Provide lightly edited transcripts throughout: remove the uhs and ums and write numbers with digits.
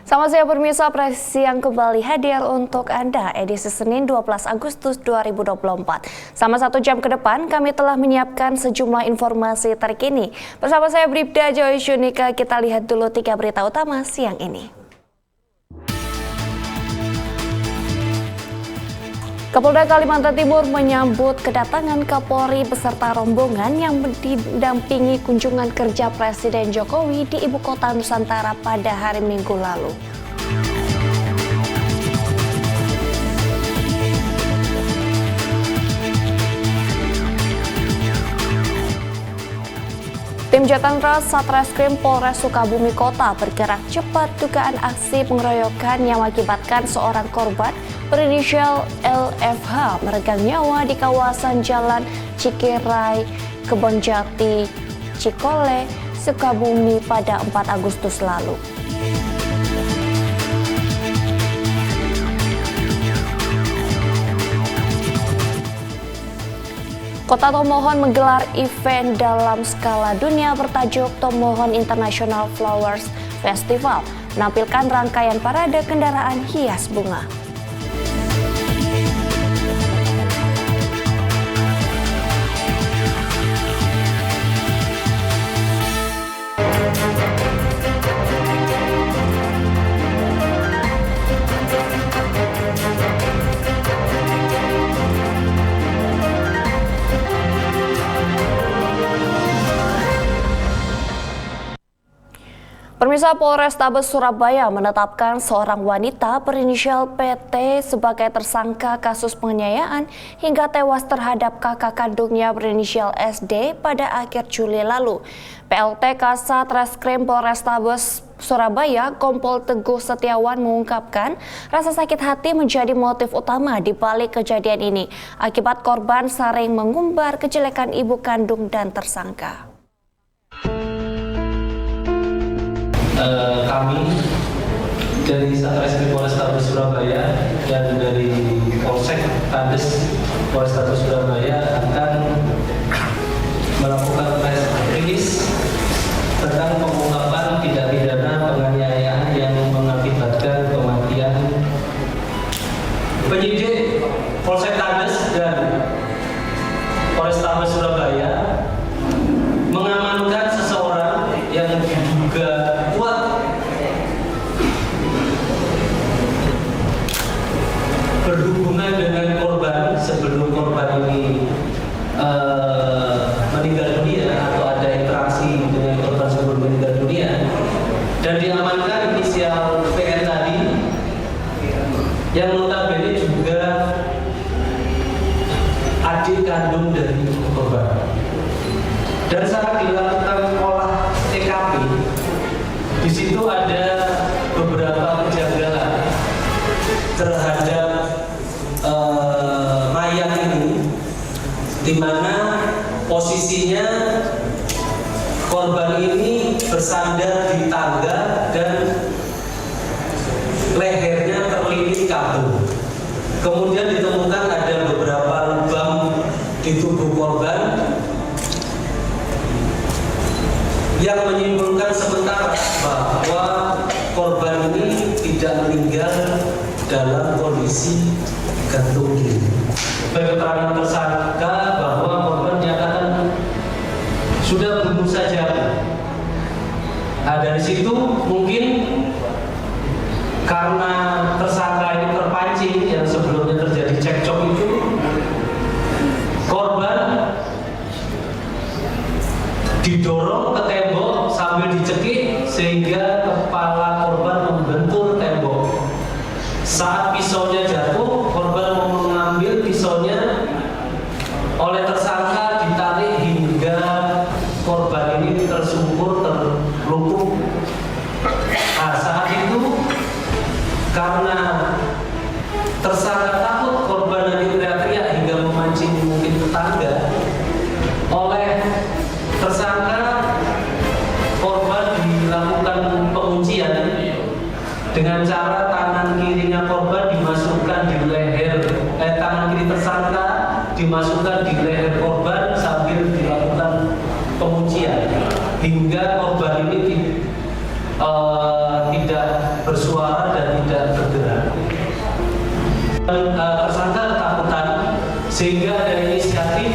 Selamat siang pemirsa, Press Siang kembali hadir untuk Anda edisi Senin 12 Agustus 2024. Selama 1 jam ke depan kami telah menyiapkan sejumlah informasi terkini. Bersama saya Bribda Joy Shunika, kita lihat dulu 3 berita utama siang ini. Kapolda Kalimantan Timur menyambut kedatangan Kapolri beserta rombongan yang mendampingi kunjungan kerja Presiden Jokowi di Ibu Kota Nusantara pada hari Minggu lalu. Tim Jatan Ras Satreskrim Polres Sukabumi Kota bergerak cepat dugaan aksi pengeroyokan yang mengakibatkan seorang korban berinisial LFH meregang nyawa di kawasan Jalan Cikirai, Kebonjati, Cikole, Sukabumi pada 4 Agustus lalu. Kota Tomohon menggelar event dalam skala dunia bertajuk Tomohon International Flowers Festival, menampilkan rangkaian parade kendaraan hias bunga. Pemirsa, Polrestabes Surabaya menetapkan seorang wanita berinisial PT sebagai tersangka kasus penganiayaan hingga tewas terhadap kakak kandungnya berinisial SD pada akhir Juli lalu. PLT Kasat Reskrim Polrestabes Surabaya, Kompol Teguh Setiawan mengungkapkan rasa sakit hati menjadi motif utama di balik kejadian ini. Akibat korban sering mengumbar kejelekan ibu kandung dan tersangka. Kami dari Satreskrim Polrestabes Surabaya dan dari Polsek Tandes Polrestabes Surabaya akan melakukan press release tentang pengungkapan tindak pidana penganiayaan yang mengakibatkan kematian penyidik Polsek Tandes dan Polrestabes Surabaya mengamankan seseorang yang diduga berhubungan dengan korban sebelum korban ini meninggal dunia atau ada interaksi dengan korban sebelum meninggal dunia, dan diamankan inisial PN tadi yang notabene juga adik kandung dari korban. Dan saat dilakukan olah TKP, di situ ada beberapa kejanggalan terhadap mayat ini, di mana posisinya korban ini bersandar di tangga dan lehernya terlilit kabel. Kemudian ditemukan ada beberapa lubang di tubuh korban yang menyimpulkan sementara bahwa korban ini tidak meninggal dalam kondisi gantung diri. Keterangan tersangka bahwa korban dinyatakan sudah bunuh saja. Dari situ mungkin karena tersangka ini terpancing yang sebelumnya terjadi cekcok itu, korban didorong ke tembok sambil dicekik sehingga kepala korban membentur tembok. Saat pisaunya jatuh, korban mau mengambil pisaunya, oleh tersangka ditarik hingga korban ini tersungkur, terlumpuh. Nah, saat itu karena tersangka takut korban nanti teriak-teriak hingga memancing mungkin tetangga, oleh tersangka korban dilakukan penguncian dengan cara tangan kirinya korban dimasukkan di leher, tangan kiri tersangka dimasukkan di leher korban sambil dilakukan penguncian hingga korban ini tidak bersuara dan tidak bergerak. Tersangka ketakutan sehingga ada inisiatif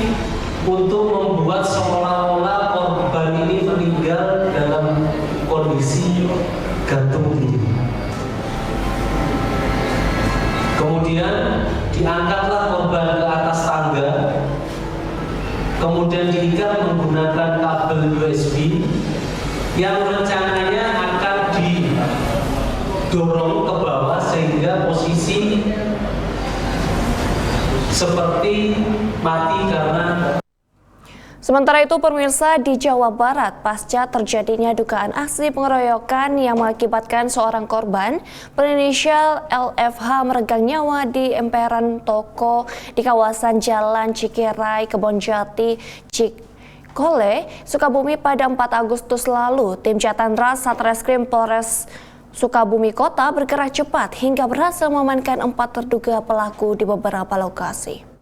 untuk membuat seolah-olah korban ini meninggal dalam kondisi gantung diri. Kemudian diangkatlah korban ke atas tangga, kemudian diikat menggunakan kabel USB yang rencananya akan didorong ke bawah sehingga posisi seperti mati karena. Sementara itu, pemirsa, di Jawa Barat, pasca terjadinya dugaan aksi pengeroyokan yang mengakibatkan seorang korban berinisial LFH meregang nyawa di emperan toko di kawasan Jalan Cikirai, Kebonjati, Cikole, Sukabumi pada 4 Agustus lalu. Tim Jatandras Satreskrim Polres Sukabumi Kota bergerak cepat hingga berhasil mengamankan 4 terduga pelaku di beberapa lokasi.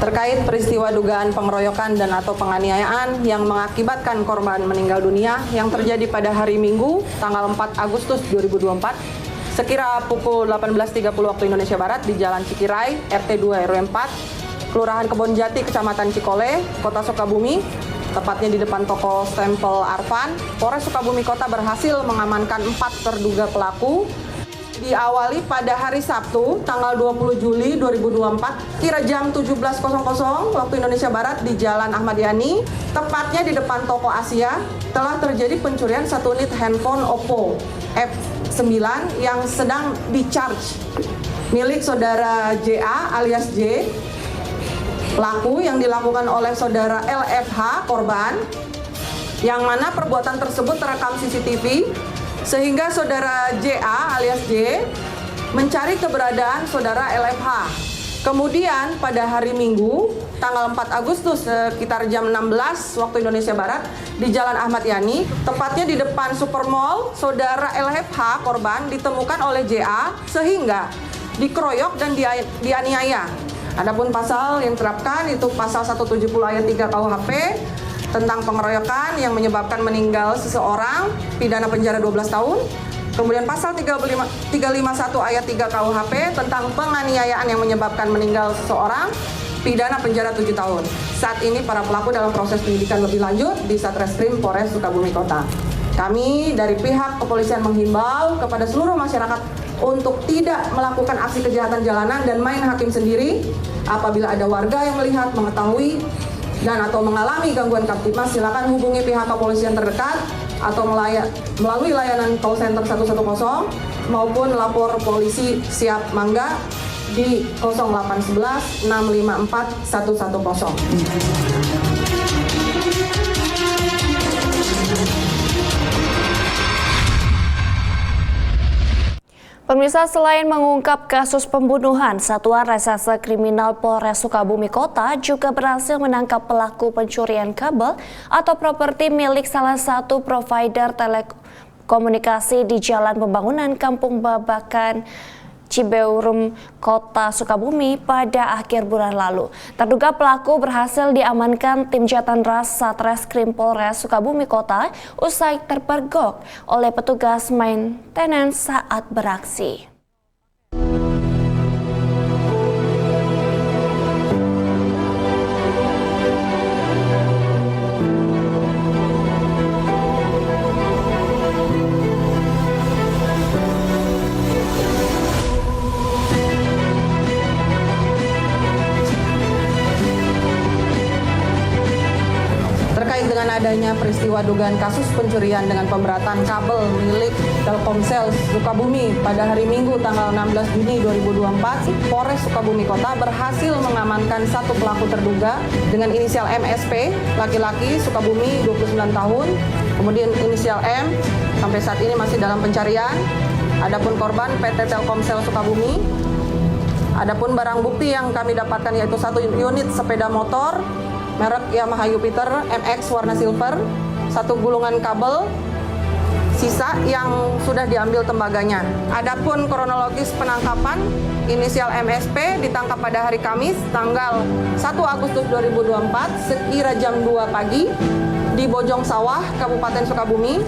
Terkait peristiwa dugaan pengeroyokan dan atau penganiayaan yang mengakibatkan korban meninggal dunia yang terjadi pada hari Minggu tanggal 4 Agustus 2024 sekira pukul 18.30 waktu Indonesia Barat di Jalan Cikirai, RT 2 RW 4, Kelurahan Kebonjati, Kecamatan Cikole, Kota Sukabumi, tepatnya di depan toko stempel Arfan. Polres Sukabumi Kota berhasil mengamankan 4 terduga pelaku. Diawali pada hari Sabtu, tanggal 20 Juli 2024, kira jam 17.00 waktu Indonesia Barat di Jalan Ahmad Yani, tepatnya di depan toko Asia, telah terjadi pencurian 1 unit handphone Oppo F9 yang sedang di-charge milik saudara JA alias J, pelaku yang dilakukan oleh saudara LFH, korban, yang mana perbuatan tersebut terekam CCTV, sehingga saudara JA alias J mencari keberadaan saudara LFH. Kemudian pada hari Minggu tanggal 4 Agustus sekitar jam 16 waktu Indonesia Barat di Jalan Ahmad Yani, tepatnya di depan Supermall, saudara LFH korban ditemukan oleh JA sehingga dikeroyok dan dianiaya. Adapun pasal yang diterapkan itu pasal 170 ayat 3 KUHP tentang pengeroyokan yang menyebabkan meninggal seseorang, pidana penjara 12 tahun. Kemudian pasal 351 ayat 3 KUHP tentang penganiayaan yang menyebabkan meninggal seseorang, pidana penjara 7 tahun. Saat ini para pelaku dalam proses penyidikan lebih lanjut di Satreskrim Polres Sukabumi Kota. Kami dari pihak kepolisian menghimbau kepada seluruh masyarakat untuk tidak melakukan aksi kejahatan jalanan dan main hakim sendiri. Apabila ada warga yang melihat, mengetahui, dan atau mengalami gangguan Kamtibmas, silakan hubungi pihak kepolisian terdekat atau melalui layanan call center 110 maupun lapor polisi siap mangga di 0811 654 110. Pemirsa, selain mengungkap kasus pembunuhan, Satuan Reserse Kriminal Polres Sukabumi Kota juga berhasil menangkap pelaku pencurian kabel atau properti milik salah satu provider telekomunikasi di Jalan Pembangunan Kampung Babakan, Cibeurum, Kota Sukabumi pada akhir bulan lalu. Terduga pelaku berhasil diamankan tim Jatandras Satreskrim Polres Sukabumi Kota usai terpergok oleh petugas maintenance saat beraksi. Dengan adanya peristiwa dugaan kasus pencurian dengan pemberatan kabel milik Telkomsel Sukabumi pada hari Minggu tanggal 16 Juni 2024, Polres Sukabumi Kota berhasil mengamankan 1 pelaku terduga dengan inisial MSP, laki-laki, Sukabumi, 29 tahun, kemudian inisial M, sampai saat ini masih dalam pencarian. Adapun korban PT Telkomsel Sukabumi Adapun barang bukti yang kami dapatkan yaitu 1 unit sepeda motor merek Yamaha Jupiter MX warna silver, 1 gulungan kabel, sisa yang sudah diambil tembaganya. Adapun kronologis penangkapan, inisial MSP ditangkap pada hari Kamis tanggal 1 Agustus 2024 sekira jam 2 pagi di Bojong Sawah, Kabupaten Sukabumi.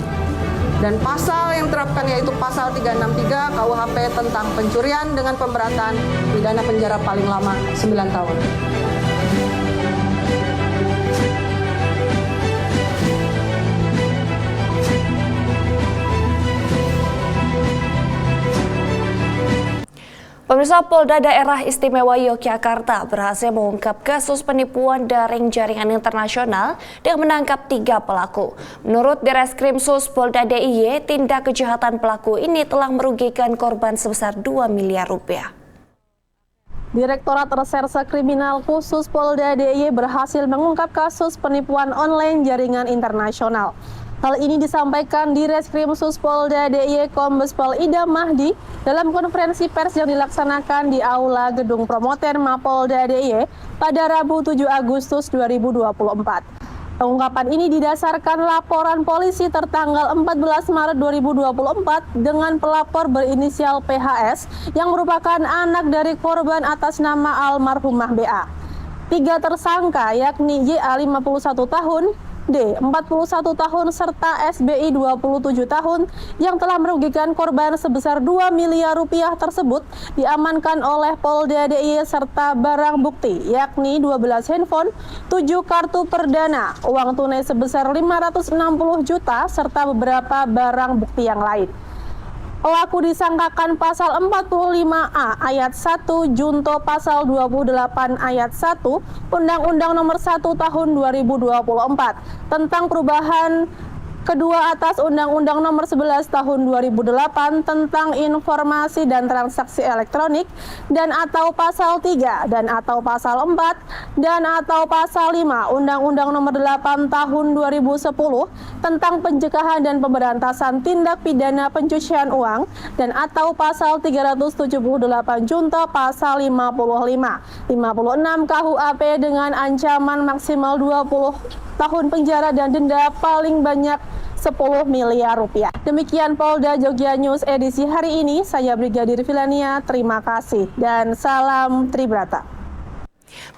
Dan pasal yang diterapkan yaitu pasal 363 KUHP tentang pencurian dengan pemberatan pidana penjara paling lama 9 tahun. Pemirsa, Polda Daerah Istimewa Yogyakarta berhasil mengungkap kasus penipuan daring jaringan internasional dengan menangkap 3 pelaku. Menurut Direskrimsus Polda DIY, tindak kejahatan pelaku ini telah merugikan korban sebesar 2 miliar rupiah. Direktorat Reserse Kriminal Khusus Polda DIY berhasil mengungkap kasus penipuan online jaringan internasional. Hal ini disampaikan di Reskrimsus Polda DIY Kombes Pol Ida Mahdi dalam konferensi pers yang dilaksanakan di Aula Gedung Promoter Mapolda DIY pada Rabu 7 Agustus 2024. Pengungkapan ini didasarkan laporan polisi tertanggal 14 Maret 2024 dengan pelapor berinisial PHS yang merupakan anak dari korban atas nama almarhumah BA. 3 tersangka yakni YA 51 tahun, D 41 tahun serta SBI 27 tahun yang telah merugikan korban sebesar 2 miliar rupiah tersebut diamankan oleh Polda DIY serta barang bukti yakni 12 handphone, 7 kartu perdana, uang tunai sebesar 560 juta serta beberapa barang bukti yang lain. Pelaku disangkakan pasal 45A ayat 1 junto pasal 28 ayat 1 Undang-Undang Nomor 1 Tahun 2024 tentang perubahan kedua atas Undang-Undang Nomor 11 Tahun 2008 tentang informasi dan transaksi elektronik dan atau pasal 3 dan atau pasal 4 dan atau pasal 5 Undang-Undang Nomor 8 Tahun 2010 tentang pencegahan dan pemberantasan tindak pidana pencucian uang dan atau pasal 378 junto pasal 55, 56 KUHP dengan ancaman maksimal 20 tahun penjara dan denda paling banyak 10 miliar rupiah. Demikian Polda Jogja News edisi hari ini. Saya Brigadir Filania, terima kasih dan salam Tribrata.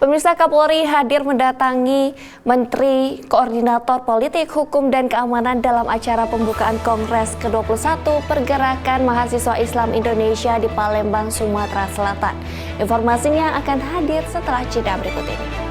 Pemirsa, Kapolri hadir mendatangi Menteri Koordinator Politik, Hukum, dan Keamanan dalam acara pembukaan Kongres ke-21 Pergerakan Mahasiswa Islam Indonesia di Palembang, Sumatera Selatan. Informasinya akan hadir setelah jeda berikut ini.